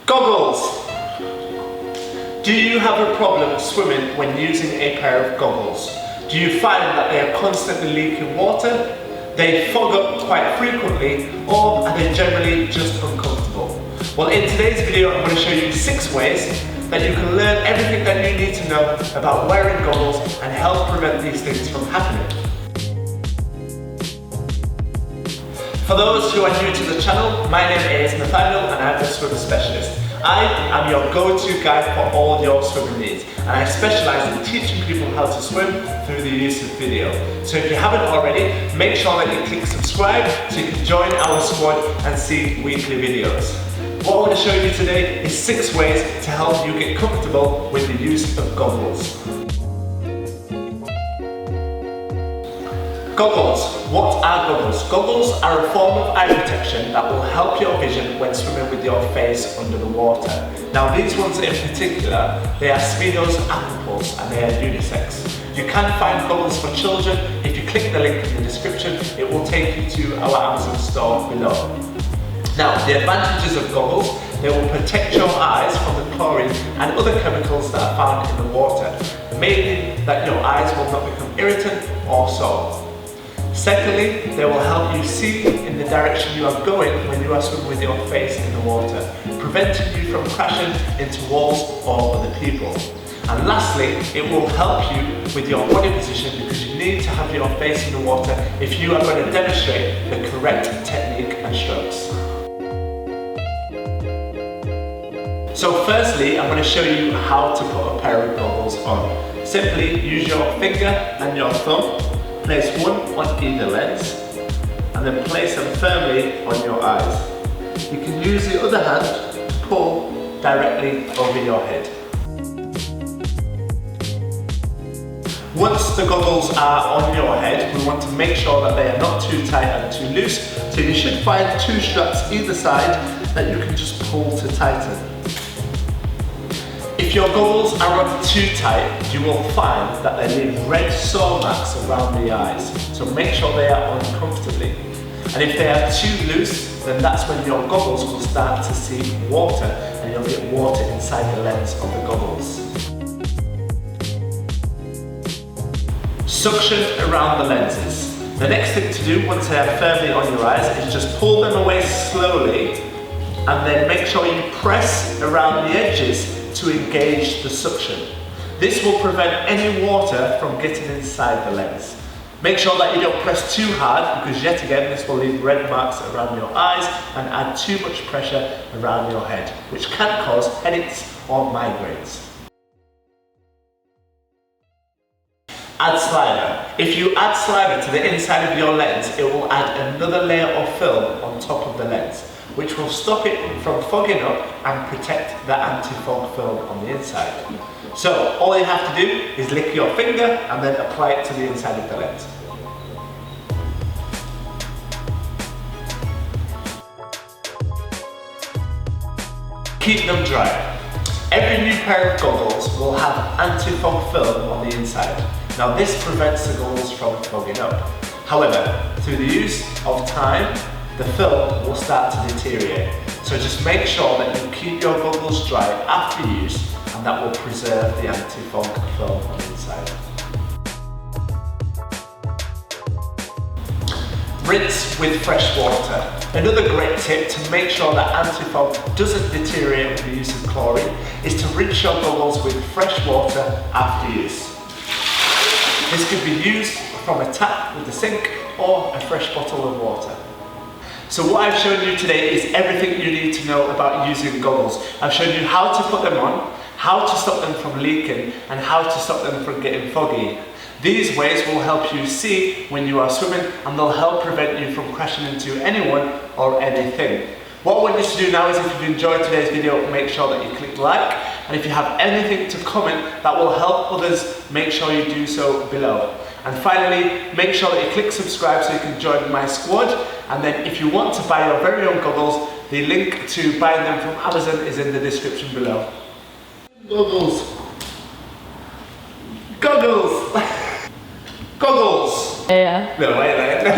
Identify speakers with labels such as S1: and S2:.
S1: Goggles! Do you have a problem swimming when using a pair of goggles? Do you find that they are constantly leaking water? They fog up quite frequently, or are they generally just uncomfortable? Well, in today's video I'm going to show you 6 ways that you can learn everything that you need to know about wearing goggles and help prevent these things from happening. For those who are new to the channel, my name is Nathaniel and I'm a swim specialist. I am your go-to guide for all your swimming needs, and I specialise in teaching people how to swim through the use of video. So if you haven't already, make sure that you click subscribe so you can join our squad and see weekly videos. What I want to show you today is 6 ways to help you get comfortable with the use of goggles. Goggles. What are goggles? Goggles are a form of eye protection that will help your vision when swimming with your face under the water. Now these ones in particular, they are Speedo's Apples and they are unisex. You can find goggles for children. If you click the link in the description, it will take you to our Amazon store below. Now the advantages of goggles, they will protect your eyes from the chlorine and other chemicals that are found in the water, meaning that your eyes will not become irritant or sore. Secondly, they will help you see in the direction you are going when you are swimming with your face in the water, preventing you from crashing into walls or other people. And lastly, it will help you with your body position because you need to have your face in the water if you are going to demonstrate the correct technique and strokes. So firstly, I'm going to show you how to put a pair of goggles on. Simply use your finger and your thumb. Place one on either lens and then place them firmly on your eyes. You can use the other hand to pull directly over your head. Once the goggles are on your head, we want to make sure that they are not too tight and too loose, so you should find 2 straps either side that you can just pull to tighten. If your goggles are on too tight, you will find that they leave red sore marks around the eyes, so make sure they are on comfortably. And if they are too loose, then that's when your goggles will start to see water and you'll get water inside the lens of the goggles. Suction around the lenses. The next thing to do once they are firmly on your eyes is just pull them away slowly and then make sure you press around the edges to engage the suction. This will prevent any water from getting inside the lens. Make sure that you don't press too hard because yet again this will leave red marks around your eyes and add too much pressure around your head, which can cause headaches or migraines. Add saliva. If you add saliva to the inside of your lens, it will add another layer of film on top of the lens, which will stop it from fogging up and protect the anti-fog film on the inside. So all you have to do is lick your finger and then apply it to the inside of the lens. Keep them dry. Every new pair of goggles will have anti-fog film on the inside. Now this prevents the goggles from fogging up. However, through the use of time, the film will start to deteriorate. So just make sure that you keep your goggles dry after use, and that will preserve the anti-fog film on the inside. Rinse with fresh water. Another great tip to make sure that anti-fog doesn't deteriorate with the use of chlorine is to rinse your goggles with fresh water after use. This could be used from a tap with the sink or a fresh bottle of water. So what I've shown you today is everything you need to know about using goggles. I've shown you how to put them on, how to stop them from leaking, and how to stop them from getting foggy. These ways will help you see when you are swimming and they'll help prevent you from crashing into anyone or anything. What I want you to do now is, if you've enjoyed today's video, make sure that you click like, and if you have anything to comment that will help others, make sure you do so below. And finally, make sure that you click subscribe so you can join my squad. And then if you want to buy your very own goggles, the link to buying them from Amazon is in the description below. Goggles. Goggles. Goggles.
S2: Yeah.
S1: No, wait.